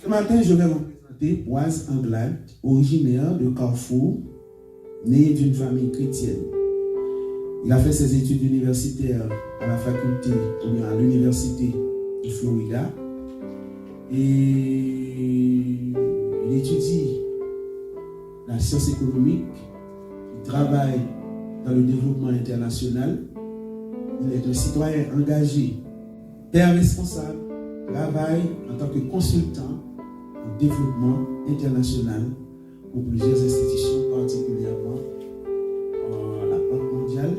Ce matin, je vais vous présenter Boaz Anglade, originaire de Carrefour, né d'une famille chrétienne. Il a fait ses études universitaires à la faculté, ou bien à l'université de Florida. Et il étudie la science économique, il travaille dans le développement international. Il est un citoyen engagé, père responsable, travaille en tant que consultant en développement international pour plusieurs institutions, particulièrement la Banque mondiale,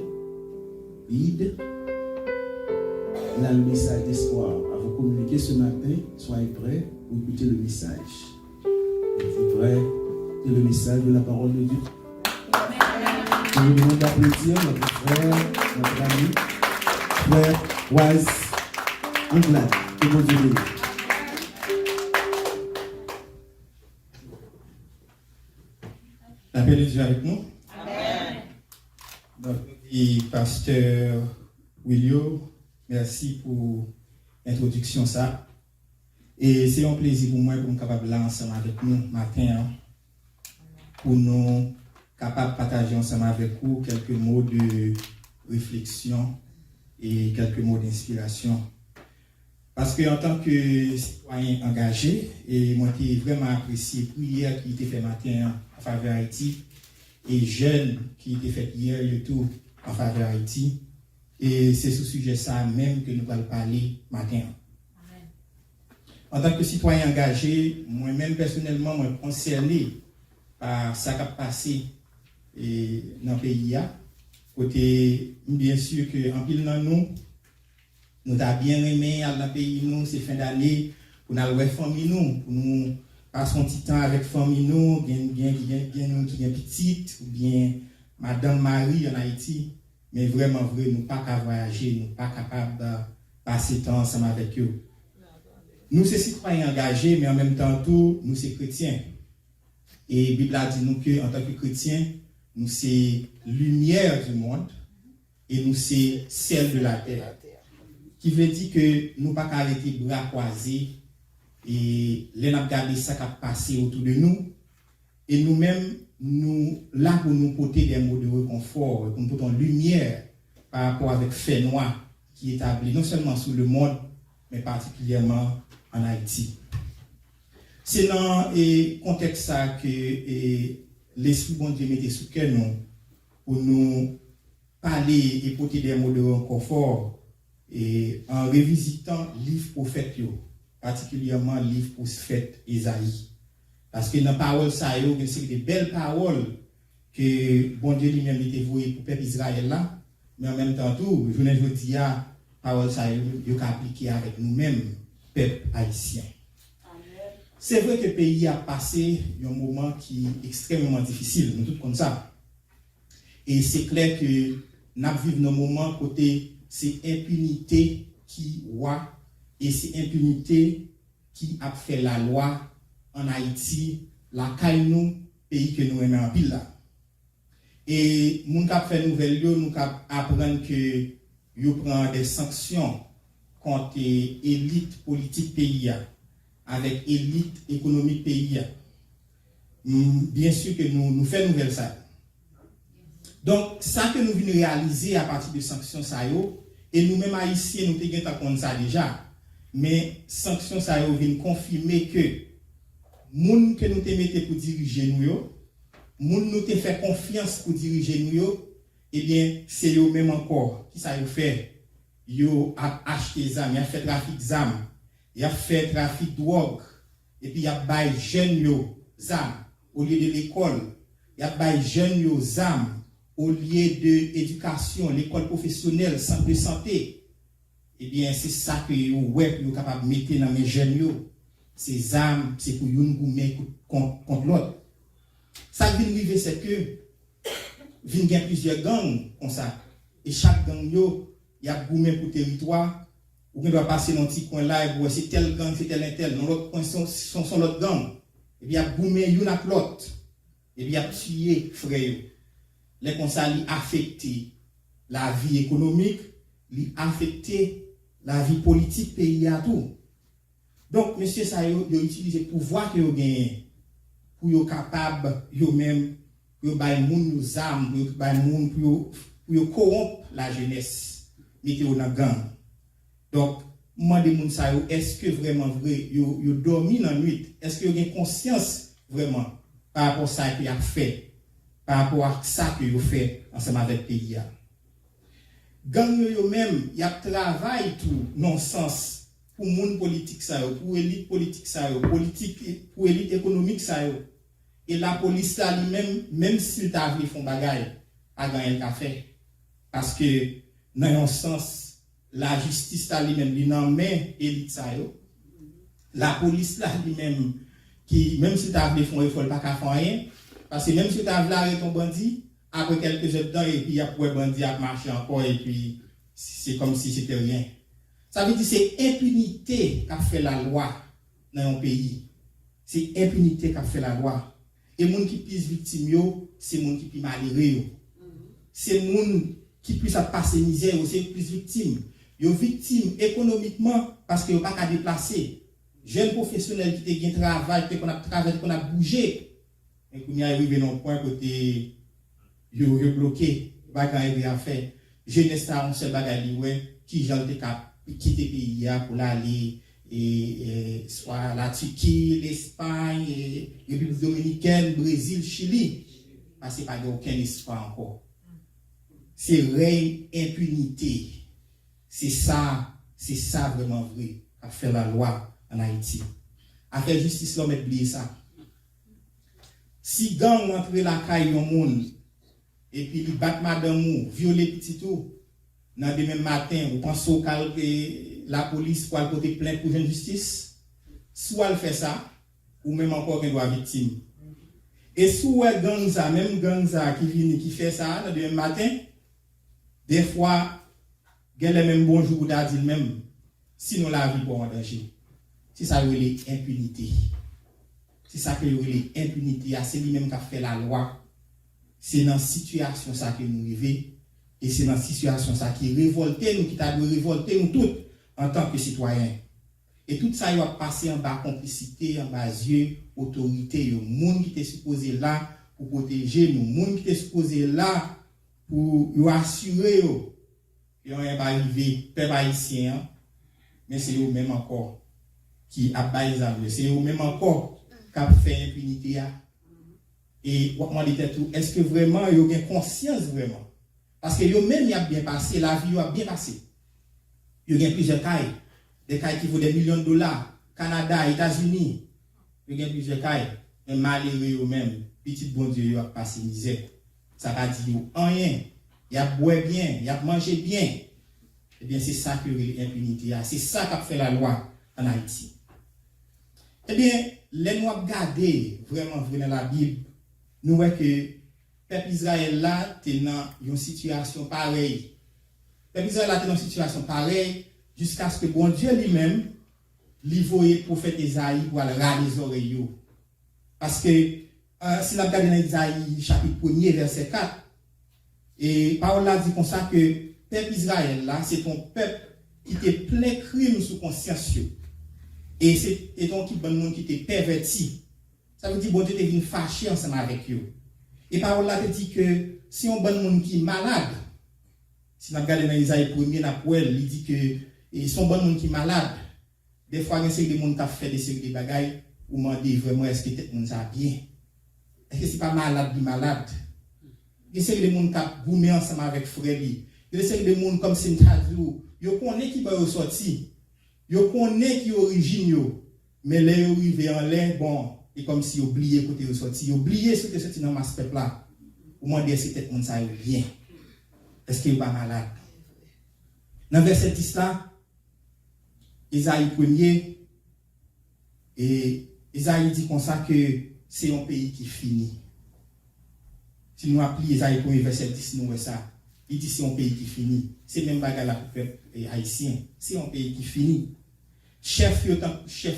BID. Il a le message d'espoir à vous communiquer ce matin. Soyez prêts pour écouter le message. Je voudrais écouter le message de la parole de Dieu. Je vous demande d'applaudir notre frère, notre ami, frère Boaz Anglade. Que bon Dieu bénisse. La paix de Dieu avec nous. Amen. Donc, et pasteur William, merci pour l'introduction ça. Et c'est un plaisir pour moi pour nous capable là ensemble avec nous matin pour nous capables de partager ensemble avec vous quelques mots de réflexion et quelques mots d'inspiration. Parce que en tant que citoyen engagé, et moi j'ai vraiment apprécié la prière qui était faite matin en faveur d'Haïti et jeune qui était faite hier le tout en faveur d'Haïti. Et c'est ce sujet ça même que nous allons parler matin. Amen. En tant que citoyen engagé, moi-même personnellement, moi concerné par ce qui a passé dans le pays. Côté, bien sûr que en pile dans nous avons bien aimé dans le pays, nous, c'est fin d'année, pour nous avoir famille, nous, pour nous passer un petit temps avec famille, nous, bien petite, ou bien Madame Marie en Haïti. Mais vraiment vrai, nous pas qu'à voyager, nous pas capables de passer temps ensemble avec eux. Nous, c'est citoyens engagés, mais en même temps, tout, nous, c'est chrétiens. Et la Bible a dit nous qu'en tant que chrétiens, nous, c'est lumière du monde et nous, c'est sel de la terre. Qui veut dire que nous pas qu'à arrêter bras croisés et les n'a regarder ça qui a passé autour de nous. Et nous-mêmes, nous, là pour nous porter des mots de réconfort, pour nous porter en lumière par rapport avec fait noir qui est établi non seulement sur le monde, mais particulièrement en Haïti. C'est dans le contexte ça que l'Esprit bon Dieu mettait sous cœur nous pour nous parler et porter des mots de réconfort et en revisitant le livre prophète, particulièrement le livre prophète Isaïe. Parce que dans la parole, ça y a des belles paroles que bon Dieu lui-même était voué pour le peuple Israël là, mais en même temps, tout, je ne dis pas, parole, ça y a appliqué avec nous-mêmes, peuple haïtien. C'est vrai que le pays a passé un moment qui est extrêmement difficile, nous tous comme ça. Et c'est clair que nous vivons un moment côté, c'est impunité qui voit, et c'est impunité qui a fait la loi en Haïti, la caille nous, pays que nous aimons en pile là. Et nous avons fait nouvelle, nous avons appris que nous prenons des sanctions contre l'élite politique pays, avec l'élite économique pays. Bien sûr que nous faisons nouvelle ça. Donc, ça que nous venons réaliser à partir de sanctions ça et nous-mêmes haïtiens, nous avons ça déjà, mais sanctions ça viennent confirmer que moun que nous te mettez pour diriger nous, moun nous te fait confiance pour diriger nous, eh bien, c'est eux même encore qui ça fait. Yo a acheté des armes, il a fait trafic d'armes, il a fait trafic de drogue, et puis il a bail jeunes yo armes au lieu de l'école, il a bail jeunes yo armes au lieu de l'éducation, l'école professionnelle, centre de santé. Eh bien, c'est ça que vous êtes capable de mettre dans mes jeunes yo. Ces armes, c'est pour une gourmet contre l'autre. Ça qui vient arriver, c'est que il y a plusieurs gangs comme ça. Et chaque gang, il y a gourmet pour territoire. Ou on doit passer dans un petit coin là, et c'est tel gang, c'est tel. Dans l'autre coin, sont l'autre gang. Et puis il y a gourmet, il y a l'autre. Et puis il y a tué frère. Les conseils affectent la vie économique, affectent la vie politique pays à tout. Donc, monsieur ça yo utiliser pouvoir que yo gagne pour yo capable yo même pour bay moun nous armes pour bay moun pour yo corrompre la jeunesse mettez yo dans gang. Donc, moi de moun ça yo est-ce que vraiment vrai yo dormi dans nuit? Est-ce que yo gagne conscience vraiment par rapport à ça qu'il a fait, par rapport à ça que yo fait ensemble avec pays? Gang yo même y a travail tout non sens pour monde politique ça pour élite politique ça politique pour élite économique ça et la police là lui-même même s'il t'a voulu font bagaille pas gagner le fait parce que dans un sens la justice là lui-même lui dans main élite ça la police là lui-même qui même si t'a voulu font effort pas faire rien parce que même si t'a voulu arrêter ton bandit après quelques heures dedans et puis il y a pour bandit à marcher encore et puis c'est comme si c'était rien. Ça veut dire c'est impunité qu'a fait la loi dans un pays. C'est impunité qu'a fait la loi. Et les gens qui plus victimes, c'est les gens qui plus malheureux. C'est les gens qui plus passer misère, c'est plus victimes. Ils sont victimes économiquement parce qu'ils n'ont pas qu'à déplacer. Jeunes professionnels qui ont travail, qui ont travaillé, qui ont bougé. Et quand ils arrivent dans un point côté, ils sont bloqués. Ils n'ont pas à faire. Jeunesse a un seul bagage qui j'en ai quitter le pays pour aller soit la Turquie, l'Espagne, République dominicaine, Brésil, Chili. Parce qu'il n'y a pas aucun espoir encore. C'est règne impunité. C'est ça vraiment vrai à faire la loi en Haïti. À faire justice, l'homme oublier ça. Si gang rentre la caille au monde et puis il bat madame ou violer petit tout, dans le même matin, vous pensez que la police pour côté plainte pour une justice, soit elle fait ça, ou même encore qu'elle doit victime. Et soit gang ça, même gang ça qui vient qui fait ça dans le même matin, des fois, il y a le même bonjour ou dit même, sinon la vie pour en danger. C'est ça que l'impunité. C'est ça que l'impunité, c'est lui-même qui a fait la loi. C'est dans cette situation ça que nous vivons. Et c'est dans cette situation ça qui révolte nous, qui t'a révolter nous tous en tant que citoyens. Et tout ça, il va passer en bas complicité, en bas yeux, autorité. Il y a des gens qui étaient supposés là pour protéger nous, des gens qui étaient supposés là pour assurer qu'ils n'ont pas arrivé, peuple haïtien, mais c'est eux-mêmes encore qui a baisé, c'est eux-mêmes encore qui ont fait impunité. Et moi, je dis tout, est-ce que vraiment, ils ont conscience vraiment? Parce que eux-mêmes, ils ont bien passé, la vie a bien passé. Ils ont plusieurs cailles, des cailles qui vaut des millions de dollars, Canada, États-Unis. Ils ont plusieurs cailles, mais malheureux eux-mêmes, petit bon Dieu, ils ont passé misère. Ça va dire rien. Il a boire bien, il a mangé bien. Eh bien, c'est ça que l'impunité a. C'est ça qu'a fait la loi en Haïti. Eh bien, les nous regarder vraiment dans la Bible, nous voyons que le peuple Israël là, est dans une situation pareille. Le peuple Israël là, est dans une situation pareille jusqu'à ce que bon Dieu lui-même lui voyait le prophète Isaïe pour aller râler les oreilles. Parce que si nous regardons dans Isaïe chapitre 1er, verset 4, et parole là dit comme ça que le peuple Israël là, c'est ton peuple qui était plein de crimes sous conscience. Et c'est ton monde qui était perverti. Ça veut dire bon Dieu est venu fâcher ensemble avec eux. Et parole là te dit que si on bon monde qui est malade, si nous regardons dans Isaïe 1er, il dit que son bon monde qui est malade, des fois, il y a des gens qui ont fait des séries de bagailles ou m'ont dit vraiment est-ce que tout le monde ça bien? Est-ce que c'est pas malade du malade? Il y a des gens qui ont goumé ensemble avec frère. Il y a des gens comme Sintadou. Ils connaissent qui va sortir. Ils connaissent qui origine. Mais les arrivés en l'air, bon, et comme si ils oubliaient côté de sortir. Ils oubliaient ce que c'est dans ce peuple là. Ou m'ont dit est-ce que tout le monde ça bien? Est-ce qu'il n'est pas malade? Dans le verset 10 là, Isaïe 1er, et Isaïe dit comme ça que c'est un pays qui finit. Si nous appelons Isaïe 1er, verset 10, nous voyons ça. Il dit c'est un pays qui finit. C'est même bagarre la peuple haïtien. C'est un pays qui finit. Chef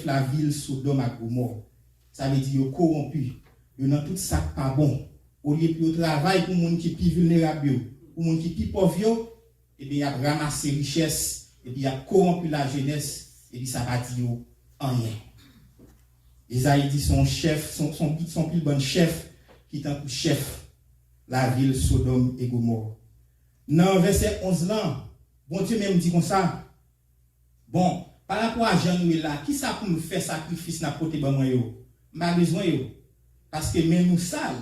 la ville Sodome à Gomorrhe. Ça veut dire corrompu. Ils ont tout ça pas bon. Au lieu de travail pour les gens qui sont plus vulnérables, pour les gens qui sont plus pauvres, et bien il a ramassé richesse. Et puis il a corrompu la jeunesse, et puis ça va dire, rien. Isaïe dit son chef, son plus bon chef, qui est un chef, la ville Sodome et Gomorrhe. Dans verset 11 là, bon Dieu même dit comme ça, bon, par rapport à Jean-Noël là, qui ça pour me faire sacrifice n'a côté ban moi yo? M'a besoin yo. Parce que même nous sales.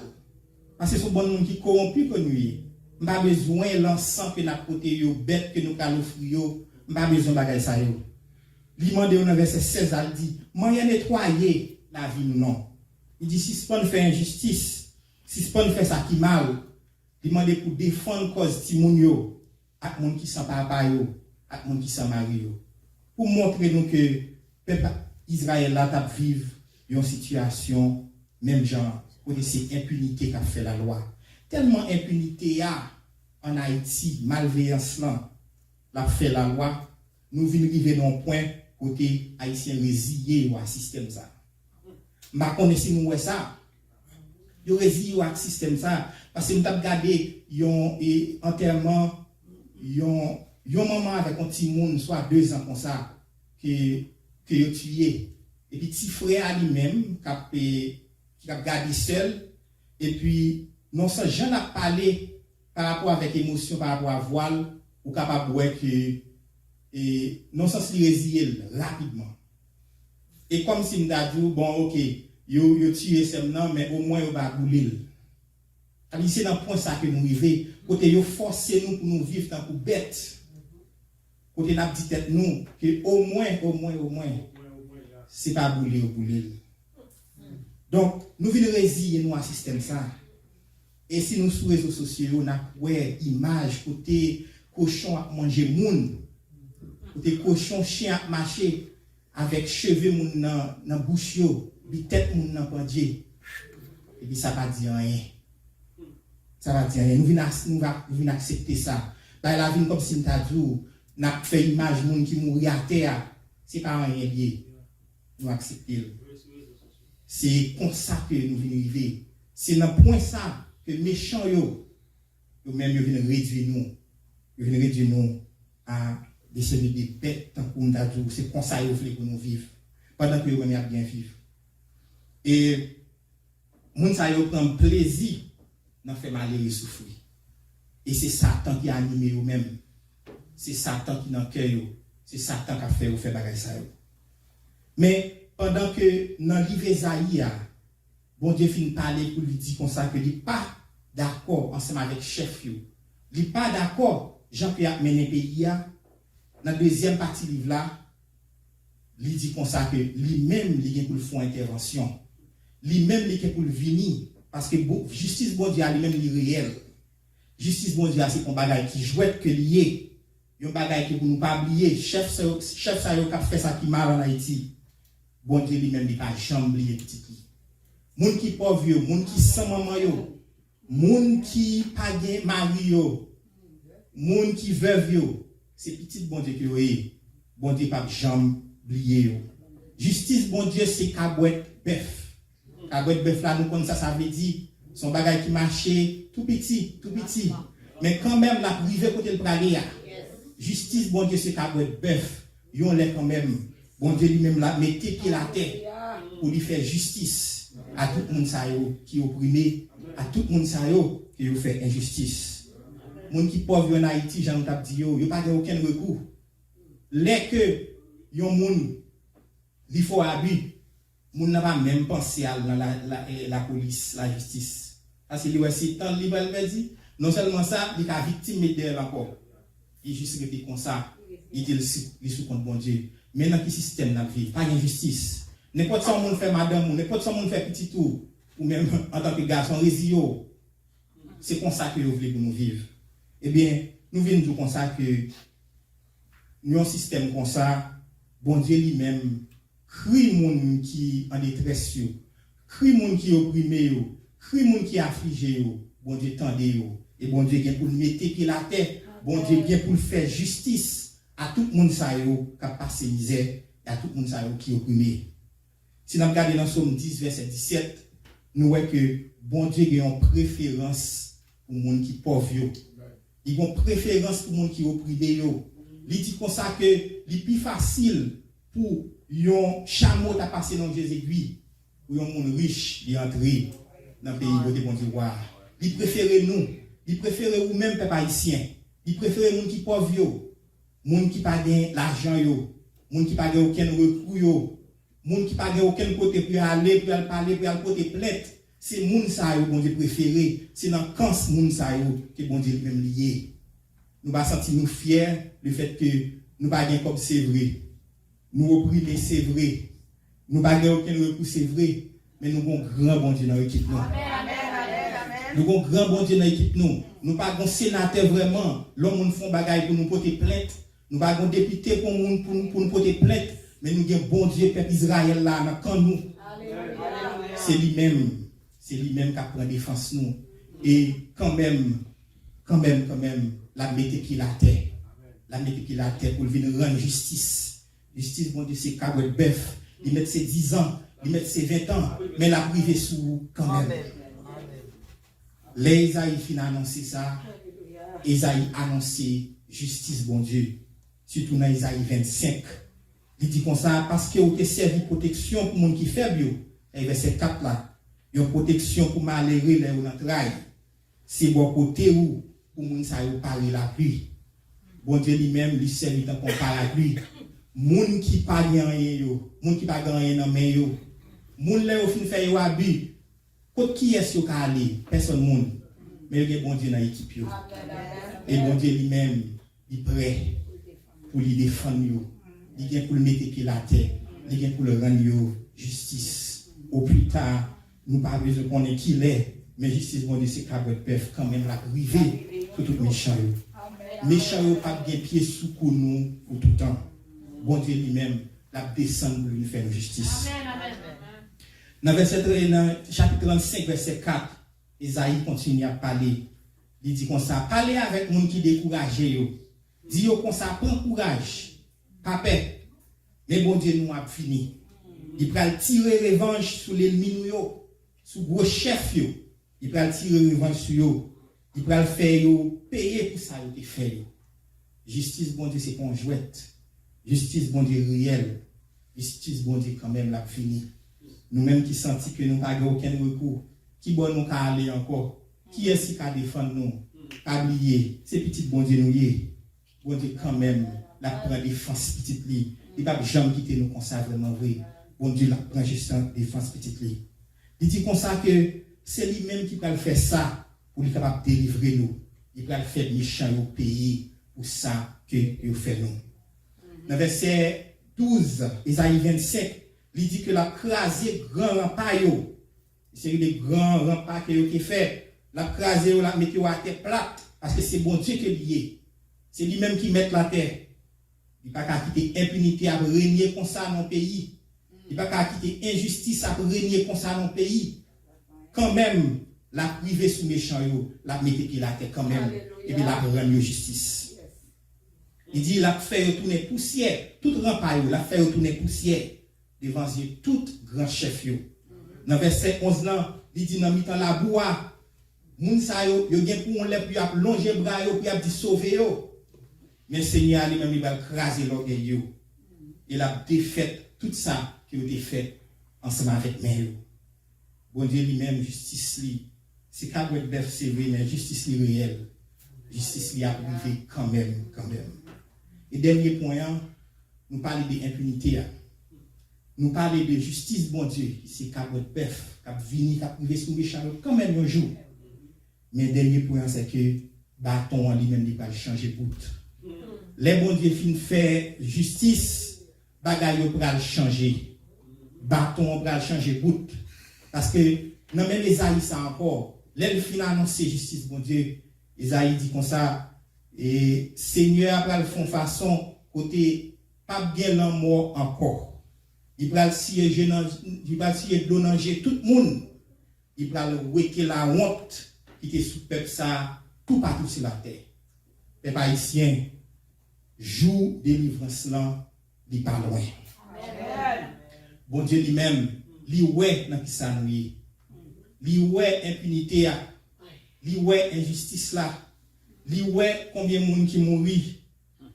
Parce que ce bon monde qui corrompu que nous. M'a besoin l'encens que n'a côté yo, bête que nous calons yo, m'a besoin bagay ça yo. Li mande dans verset 16 elle dit, moi nettoyer la vie non. Il dit si c'est pas faire injustice, si c'est pas faire ça qui mal, il demande pour défendre cause ti moun yo, ak moun qui sans papa yo, ak moun qui sans mari yo. Pour montrer nous que peuple Israël là t'a vivre une situation même genre où c'est impunité qu'a fait la loi. Tellement impunité a en Haïti, malveillance là, l'a fait la loi, nous venons arriver dans un point côté haïtien résilié au système ça. Ma connaissez nous ça. Yo résilié au système ça parce que nous t'a regardé yon enterrement yon maman avec un petit monde soit 2 ans comme ça que yo tué et puis petit frère lui-même qui a gardé seul et puis non sans Jean a parlé par rapport avec émotion par rapport à voile ou capable voir que et non sans se résilier rapidement et comme si m'da dit bon OK yo tué seulement mais au moins yo va bouler. C'est dans point ça que nous arrivons côté yo forcer nous pour nous vivre tant pour bête. Côté n'a dit tête nous que au moins c'est pas bouler. Donc nous venons résilier nous à système ça. Et si nous sur réseaux sociaux on a ouais image côté cochon à manger moun, côté cochon chien à marcher avec cheveux moun dans bouche yo, bi tête moun dans pendier. Et puis ça va dire rien. Ça va dire rien. Nous venons accepter ça. La vie comme si nous t'a dit n'a fait image moun qui mourir à terre, c'est pas rien lié. Nous accepter. C'est comme ça que nous venons arriver. C'est dans point ça que méchants yo même yo viennent réduire nous. Yo viennent réduire nous à des cellules de bêtes tant qu'on t'a dit c'est comme ça yo veulent pour nous vivre pendant que yo bien vivre. Et moun sa yo prend plaisir dans faire malheureux souffrir. Et c'est Satan qui anime eux même. C'est Satan qui dans cœur yo. C'est Satan qui a fait ou fait bagay ça yo. Mais pendant que dans le livre Esaïe, bon Dieu finit parler pour lui dire comme ça que il pas d'accord ensemble avec chef yo. Il pas d'accord Jean-Pierre mené pays dans la deuxième partie du livre là, il dit comme ça que lui-même il est pour faire intervention. Lui-même il est pour venir parce que justice bon Dieu lui-même il est réel. Justice bon Dieu c'est un bagage qui jouette que lié. Un bagage qui pour nous pas oublier chef ça yo qui fait ça qui mal en Haïti. Bon Dieu lui-même il pas jamais oublier petit qui. Moun qui pauvre yo, moun qui sans maman yo, moun qui pas gen mari yo, moun qui veuve yo, c'est petit bon Dieu que yo est. Bon Dieu pas jamais oublier yo. Justice bon Dieu c'est cabouette bœuf. Cabouette bœuf là nous comme ça veut dire son bagage qui marchait tout petit. Mais quand même la privé côté le praguer. Justice bon Dieu c'est cabouette bœuf. Yon l'est quand même. Bon Dieu lui-même la mettez pied la terre pour lui faire justice à tout le monde qui est opprimé, à tout le monde qui fait injustice. Moun qui pauvre en Haïti, j'en t'a dit yo, pas aucun recours. Les que yon moun li faut abus, moun n'a pas même pensé à la police, la justice. Parce que lui c'est tant libre dit, non seulement ça, il a victime d'elle encore. Il juste rete comme ça, il dit le sous compte bon Dieu. Maintenant qui système n'a vie, pas d'injustice. N'importe ça monde fait madame, n'importe ça monde fait petit tour ou même en tant que garçon résio. C'est comme ça que vous voulez pour nous vivre. Eh bien, nous venons dire comme ça que nous un système comme ça, bon Dieu lui-même crie monde qui en détresse yo, crie monde qui opprimé yo, crie monde qui affligé yo, bon Dieu tendez yo et bon Dieu vient pour mettre pied la tête, bon Dieu vient pour faire justice à tout le monde qui a passé misère et à tout le monde qui est opprimé. Si nous regardons dans Somme 10, verset 17, nous voyons que bon Dieu a une préférence pour les gens qui sont pauvres. Il a une préférence pour les gens qui sont opprimés. Il dit comme ça que c'est plus facile pour un chameau qui a passé dans les aiguilles, pour un monde riche qui est entré dans le pays de bon Dieu. Il préfère nous, il préfère vous-même, peuple haïtien. Il préfère les gens qui sont pauvres, les gens qui n'ont pas l'argent, les gens qui n'ont pas aucun recours, les gens qui n'ont pas aucun côté pour aller, pour aller parler, pour aller porter plainte. C'est les gens qui bon Dieu préféré. C'est dans le camp de ces gens que bon Dieu même lié. Nous ne sentir nous fiers du fait que nous n'avons pas comme c'est vrai. Nous opprimer c'est vrai. Nous n'avons aucun recours c'est vrai. Mais nous avons un grand bon Dieu dans l'équipe. Nous avons un grand bon Dieu dans l'équipe. Nous n'avons pas un sénateur vraiment. L'homme font bagaille pour nous porter plainte. Nous n'avons pas un député pour nous porter plainte. Mais nous avons un bon Dieu, peuple Israël là, quand nous. C'est lui-même. C'est lui-même qui prend défense nous. Et quand même, la mettez qui la terre. La mettez qui la terre pour venir rendre justice. Justice, bon Dieu, c'est cabret bœuf. Il met ses 10 ans, il met ses 20 ans, mais la privé sous quand même. Les Isaïe fin annoncé ça. Isaïe annoncé justice, bon Dieu. Surtout dans Isaïe 25. Il dit comme ça, parce que vous avez servi protection pour les gens qui sont faibles. Et verset 4 là. Il y a une protection pour malheureux les ou n'entraille. C'est bon côté où pour les gens qui parlent la pluie. Bon Dieu lui-même lui servi dans qu'on parle la pluie. Moun qui parle rien yo, moun qui pas rien dans main yo. Moun là au fin fait yo abus. Côté qui est-ce qui aller? Personne moun. Mais il y a bon Dieu dans l'équipe yo. Et bon Dieu lui-même, il est prêt pour lui défendre yo. Il est pour le mettre pied la terre. Il est pour le rendre yo justice. Au plus tard, nous pas besoin de connaître qui il est, mais justice bon Dieu c'est cabret bœuf quand même la privé pour tout méchant yo. Méchant yo pas bien pied sous cou nous pour tout temps. Bon Dieu lui-même la descend pour lui faire justice. Dans chapitre 35 verset 4, Isaïe continue à parler. Il dit comme ça, parlez avec les gens qui découragent yo. Dis yo comme ça, prends courage. Pas peur. Mais bon Dieu nous a fini. Il va tirer revanche sur l'ennemi nous, sur gros chef yo. Il va tirer revanche sur yo. Il va faire yo payer pour ça yo te fait. Justice bon Dieu c'est pas une jouette. Justice bon Dieu réel. Justice bon Dieu quand même l'a fini. Nous-mêmes qui senti que nous n'avons aucun recours. Qui bon nous qu'à aller encore? Qui est-ce qui a défendre nous? Pas oublier, c'est petit bon Dieu nous y. Bon Dieu quand même la prend défense petite li. Il va jamais quitter nous comme ça vraiment vrai. Bon Dieu la prend juste défense petite li. Il dit comme ça que c'est lui-même qui va faire ça pour lui capable de délivrer nous. Il va le faire méchant au pays pour ça que il fait nous. Dans verset 12, Isaïe 27, il dit que la crasé grand rempart c'est des grands remparts que qui fait la crasé la mettre à terre plate parce que c'est bon Dieu qui est lié. C'est lui-même qui met la terre. Il pas qu'à quitter impunité à régner comme ça dans le pays. Il pas qu'à quitter injustice à régner comme ça dans le pays. Quand même la privé sous méchant yo, la mettre pied la terre quand même et puis la rendre justice. Il dit la fait retourner poussière, tout rempart la fait retourner poussière devant tout grand chef yo. Dans verset 11 là, il dit dans mi-temps la bois, moun sa yo gen pour on les puis a longer bras yo puis a dit sauver yo. Mais Seigneur lui-même il va craser l'orgueil yo. Il a défait tout ça qui a été fait ensemble avec main yo. Bon Dieu lui-même justice li, c'est cabret bœuf c'est vrai mais justice li réel. Justice li a privé quand même. Et dernier point, nous parlons d'impunité. Nous parlons de justice, bon Dieu, c'est cabret bœuf, qui a venu, qui a privé sous méchant quand même un jour. Mais dernier point, c'est que bâton en lui-même n'est pas changer bout. Les bon Dieu fin faire justice, bagaille pour le changer. Bâton pour le changer bout. Parce que, non même Esaïe ça encore, les fin annoncer justice, bon Dieu, Esaïe dit comme ça, et Seigneur va le font façon, côté, pas bien l'en mort encore. Il va siéger de l'eau tout le monde. Il va le wéquer la honte qui était sous peuple ça tout partout sur la terre. Peuple haïtien, jour délivrance là, il pas loin. Bon Dieu lui-même, lui ouais dans qui ça nous lui ouais impunité lui ouais injustice là, lui ouais combien de monde qui mourit,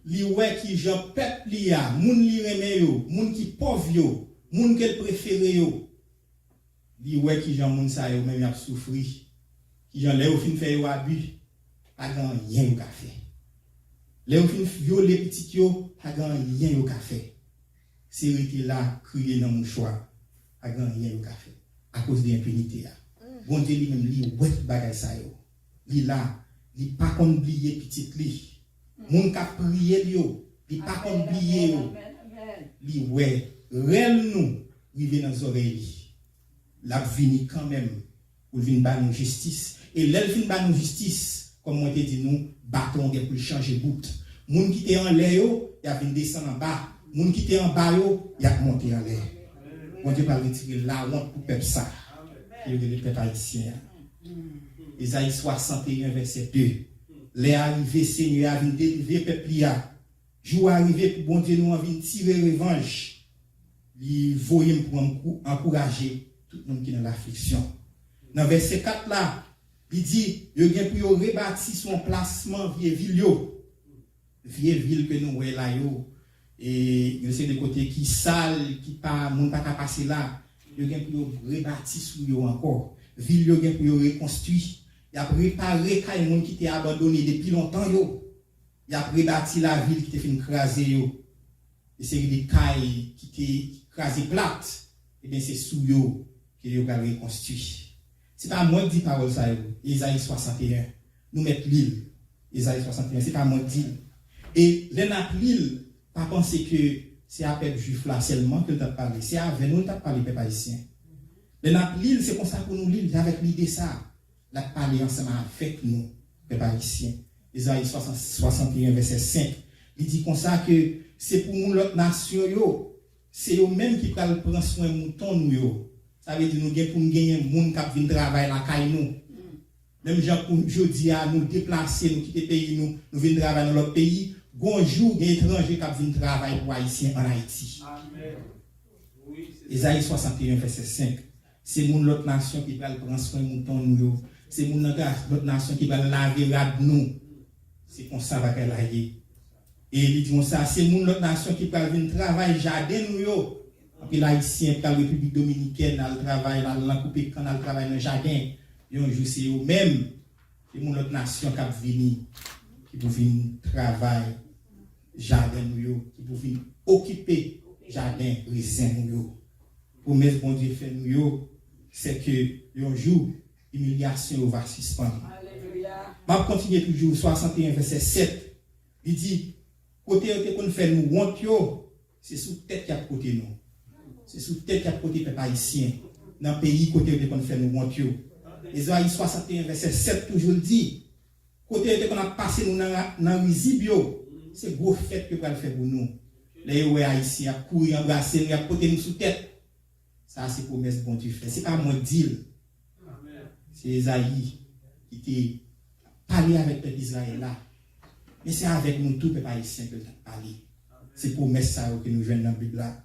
li ouais qui Jean peuple li a, moun li reme yo, moun qui pauvre yo, moun qu'elle préfère yo. Li ouais qui Jean moun sa yo même y a souffri. Qui Jean lè ou fin fait yo abus, pas grand rien yo ka fait. Lè ou fin violer petit yo, pas grand rien yo ka fait. C'est rete là crier dans mon choix, pas grand rien yo ka fait à cause de l'impunité. Bon Dieu lui même li ouais bagay sa yo. Li là, li pas kon oublier petit li. Moun ka prier yo, li pas kon oublier yo. Li ouais, rel nous rive dans oreilles. La vini quand même pour venir ba nous justice et l'elle vinn ba nous justice comme moi te dit nous bâton pour changer bout. Moun qui était en l'air yo, y a vinn descendre en bas. Moun qui était en bas yo, y a monter en l'air. Mon Dieu va retirer la honte pour peuple ça. Et le peuple haïtien. Isaïe 61 verset 2. Les arrivés Seigneur a vinn délivrer peuple ya. Jour arrivé pour bon Dieu nous a vinn tirer revanche. Il voyait pour encourager tout le monde qui est dans l'affliction. Dans verset 4 là, il dit, il y a pour rebâtir son placement vieille ville que nous voyons là yo. Et il y a des côtés qui sale, qui pas moun pas passer là. Il y a pour rebâtir sous yo encore. Ville yo gen pour reconstruire. Il a préparé kay moun qui était abandonné depuis longtemps yo. Il a rebâti la ville qui était fin craser yo. Et c'est des kay qui étaient crasé plate. Et bien c'est sous yo que yo va reconstruire. C'est pas moi qui dis parole ça, Isaïe 61. Nous mettons l'île. Isaïe 61, c'est pas moi qui dis. Et l'île, pas penser que c'est à peuple juif là seulement que nous avons parlé. C'est avec nous que nous avons parlé, peuple haïtien. L'île, c'est comme ça pour nous l'île, avec l'idée ça. La parler ensemble avec nous, peuple haïtien. Isaïe 61, verset 5. Il dit comme ça que c'est pour nous l'autre nation, c'est eux-mêmes qui prennent soin de mouton nous. Ça veut dire nous pour nous gagner un monde qui vient travailler la caille nous. Même gens pour jeudi à nous déplacer, nous quitter pays nous venons travailler dans notre pays. Bonjour, des étrangers qui viennent travailler pour haïtiens en Haïti. Amen. Oui, Isaïe 61 verset 5. C'est mon l'autre nation qui va prendre soin de mouton nous. C'est mon l'autre nation qui va laver rad nous. C'est comme ça va qu'elle aille. Et il dit ça, c'est mon l'autre nation qui va venir travailler jardin nous. Et l'haïtien, la République dominicaine, elle travaille dans la coupe quand elle travaille dans le jardin. Et un jour, c'est eux-mêmes, c'est mon autre nation qui a venu, qui peut venir travailler jardin, qui peut venir occuper jardin, raisin. Pour mettre bon Dieu fait nous, c'est que un jour, l'humiliation va suspendre. Alléluia. Je vais continuer toujours, 61 verset 7. Il dit, côté qu'on fait nous honte, c'est sous tête qui a côté nous. C'est sous tête qui a côté peuple haïtien. Dans le pays, côté qu'on fait nous honte. Isaïe 61 verset 7 toujours dit, côté qu'on a passé nous dans risibio, c'est gros fête que va faire pour nous. Les haïtiens a couru embrasser nous, a côté nous sous tête. Ça c'est promesse bon Dieu fait. C'est pas moi dire. C'est Isaïe qui était parlé avec le peuple d'Israël là. Mais c'est avec nous tout peuple haïtien que a parlé. C'est promesse ça que nous joignons dans la Bible là.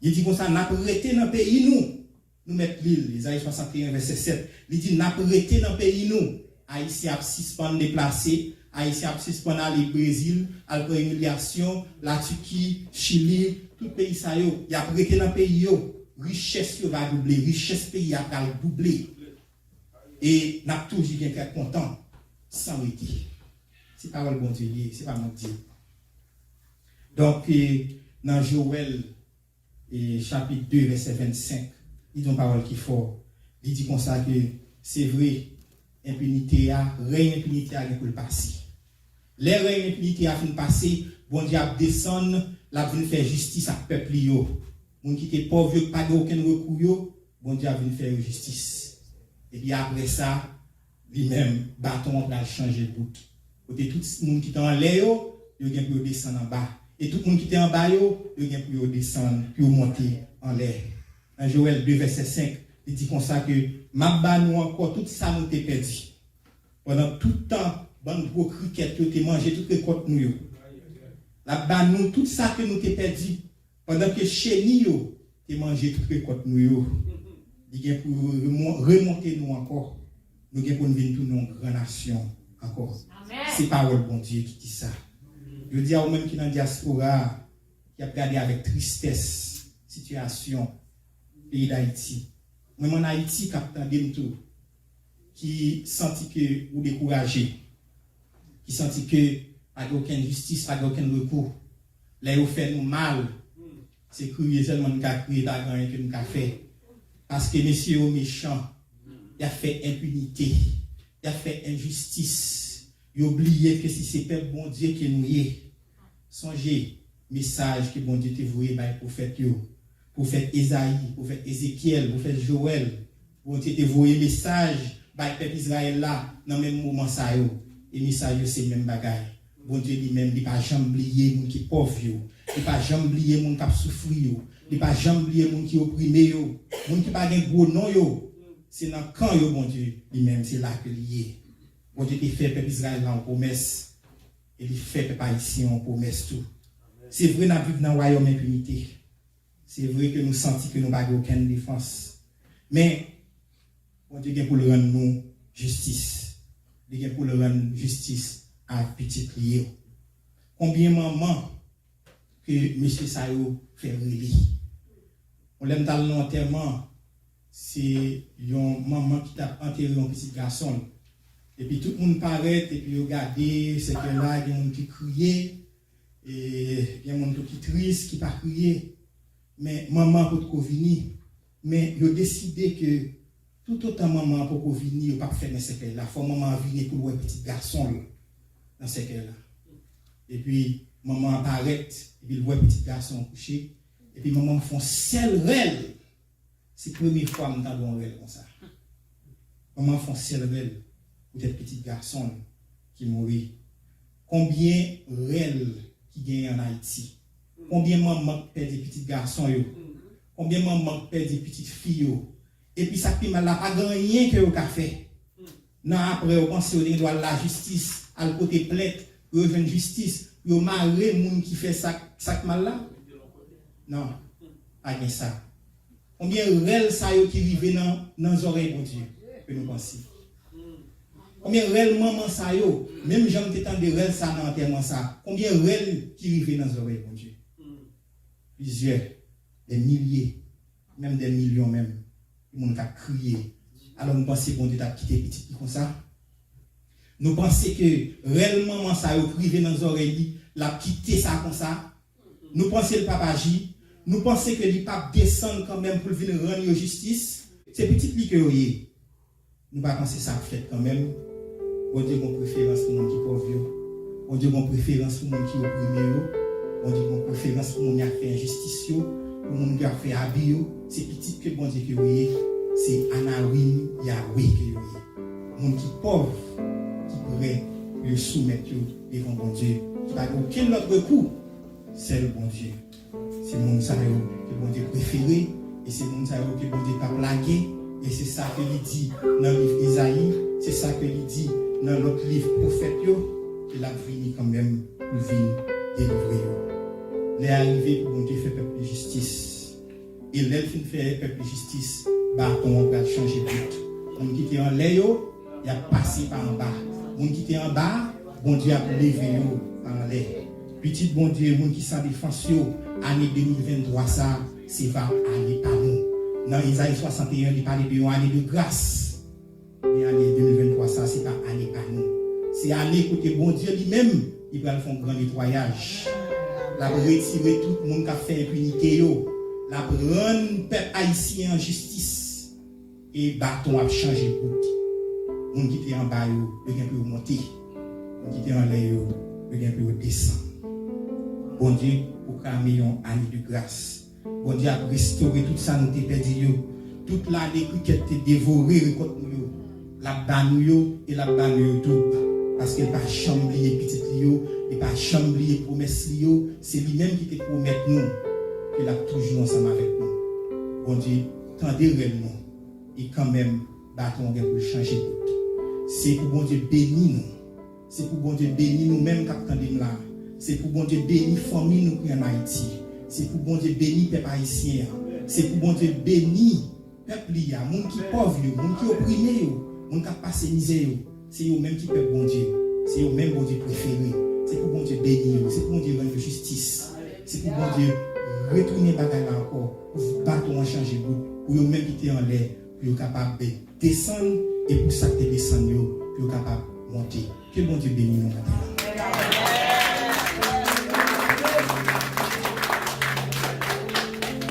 Il dit comme ça, n'a pas arrêté dans le pays nous mettons l'île, Isaïe 61 verset 7. Il dit n'a pas arrêté dans le pays nous. Haïtien a suspend déplacé, Haïtien a suspend aller au Brésil, à l'humiliation, la Turquie, Chili, tout pays ça yo, il a arrêté dans le pays yo. Richesse va doubler, richesse pays a doubler. Et n'a toujours bien être content sans arrêter. C'est parole bon Dieu, c'est pas mon Dieu. Donc dans Joël chapitre 2 verset 25, il dit une parole qui est forte. Il dit comme ça que c'est vrai, impunité règne impunité pour le passé. Les règne impunité a fin passer, bon Dieu a descendre, la vient faire justice à peuple yo. Moun qui était pauvre, pas de aucun recours yo, bon Dieu a venu faire justice. Et puis après ça, lui-même bâton va changer bout. Côté tout le monde qui est en l'air yo, il vient pour descendre en bas. Et tout le monde qui était en bas yo, il vient pour descendre, pour monter en l'air. Dans Joël 2 verset 5, il dit comme ça que m'a ba nous encore tout ça nous t'ai perdu. Pendant tout le temps, bon gros cricket que t'ai mangé toutes les côtes nous yo. La ba nous tout ça que nous t'ai perdu. Pendant que chez nous t'ai mangé toutes les côtes nous yo. Il vient pour remonter nous encore. Nous vient pour nous venir tout une grande nation encore. C'est parole bon Dieu qui dit ça. Je dis à vous-même qui dans la diaspora, qui a regardé avec tristesse, situation, pays d'Haïti. Même en Haïti, capitaine tout, qui sentit que vous découragez, qui sentit que pas aucune justice, pas aucun recours. Là, vous faites nous mal. C'est crier seulement nous avons crié dans rien que nous avons fait. Parce que messieurs méchants, il a fait impunité, il a fait injustice. Il a oublié que si c'est peuple bon Dieu qui nous est, songez, message que bon Dieu te voué par le prophète, prophète Esaïe, prophète Ézéchiel, prophète Joël. Bon Dieu te voué message par le peuple Israël là, dans le même moment ça yo. Et message c'est le même bagaille. Bon Dieu lui-même, il n'a pas jamais oublié les gens qui sont pauvres, il n'a pas jamais oublié les gens qui souffrent, il n'a pas jamais oublié les gens qui sont opprimés, les gens qui n'ont pas de gros nom. C'est dans le camp, bon Dieu, lui-même, c'est là que il est. Bon Dieu, il fait peuple Israël en promesse, et il fait peuple haïtien en promesse tout. C'est vrai, nous vivons dans le royaume impunité. C'est vrai que nous sentons que nous n'avons aucune défense. Mais, bon Dieu, il pour le rendre nous justice. Il pour le rendre justice à petit lié. Combien de mamans que M. Sayo fait relire? On l'aime dans l'enterrement, c'est une maman qui a enterré un petit garçon. Et puis tout le monde paraît, et puis regardez, c'est que là, il y a des gens qui crient, et il y a des gens qui triste, qui ne pas crier. Mais maman peut venir. Mais il a décidé que tout autant maman peut venir, il ne peut pas faire dans ce cas-là. Il faut maman venir pour le petit garçon. Dans ce cas-là. Et puis, maman apparaît, et puis il voit le petit garçon couché, et puis maman font seul réel. C'est la première fois que nous avons un réel comme ça. Maman font seul réel pour ce petit garçon qui mourit. Combien réel qui gagne en Haïti? Combien maman perd des petits garçons? Combien maman perd des petites filles? Et puis ça fait mal là, pas rien que vous avez fait. Non, après, vous pensez que vous doit la justice. À le côté plainte, vous avez une justice, vous avez marré les gens qui fait ça mal là? Non, pas bien ça. Combien de réels ça qui arrivent dans nos oreilles, bon Dieu, que nous pensons? Combien de réels maman ça même j'aime t'étendre de réels ça dans l'enterrement ça. Combien de réels qui arrivent dans nos oreilles, bon Dieu? Plusieurs, des milliers, même des millions même. Les gens qui crié. Alors nous pensons que bon Dieu t'a quitté petit comme ça. Nous pensons que réellement ça a privé dans nos oreilles, l'a quitté ça comme ça. Nous pensons que le papa agit. Nous pensons que le pape descend quand même pour venir rendre justice. C'est petit li que yoye. Nous pas penser ça fait quand même. Bon Dieu mon préférence pour monde qui pauvre. Bon Dieu mon préférence pour monde qui opprimé. Bon Dieu mon préférence pour monde qui a fait injustice, pour monde qui a fait abus. C'est petit que bon Dieu que yoye. C'est Anawim Yahweh que yoye. Monde qui pauvre. Pourrait le soumettre devant bon Dieu. Qui n'a aucun autre coup. C'est le bon Dieu. C'est mon Sayo que bon Dieu préféré. Et c'est mon Sayo que bon Dieu pas blagué. Et c'est ça que il dit dans le livre d'Isaïe. C'est ça que il dit dans l'autre livre prophète. Il a fini quand même pour venir délivrer. Il est arrivé pour bon Dieu faire peuple de justice. Et l'elfe fait peuple de justice. On va changer tout. On qui était en l'air, il a passé par en bas. Moun qui était en bas, bon Dieu a levé en l'air. Petit bon Dieu, moun qui s'en défense, année 2023, ça, c'est va aller à nous. Dans Isaïe 61, il parle de année de grâce. Mais année 2023, ça, c'est pas année à nous. C'est année côté bon Dieu lui-même, il va faire un grand nettoyage. La retirer tout le monde qui a fait impunité, la prendre peuple haïtien en justice. Et bâton a changé de bout. Moun qui était en bas, le gain peut monter. Moun qui était en l'air, le gain peut descendre. Bon Dieu, pour calmer une année de grâce. Bon Dieu a restauré tout ça, nous t'ai perdu. Toute l'année qui a été dévorée, récolte nous. La banne et la banne double. Parce qu'elle n'a pas chamblié petit Lio, elle n'a pas chamblié promesse Lio. C'est lui-même qui te promet nous. qu'il a toujours ensemble avec nous. Bon Dieu, tendez réellement. Et quand même, bâton pour changer tout. C'est pour bon Dieu bénir nous. C'est pour bon Dieu bénir nous-mêmes quand nous là. C'est pour bon Dieu bénir famille nous qui en Haïti. C'est pour bon Dieu bénir peuple haïtien. C'est pour bon Dieu bénir peuple lié, monde qui pauvre, monde qui opprimé, monde qui a passé misère. C'est eux même qui peuple bon Dieu. C'est eux même bon Dieu préféré. c'est pour bon Dieu bénir, c'est pour bon Dieu rendre justice, c'est pour bon Dieu retourner bagaille encore, pour battre en changer pour eux même quitter en l'air, pour être capable de descendre et pour ça que descendre, pour être capable de monter. Que bon Dieu bénisse nous.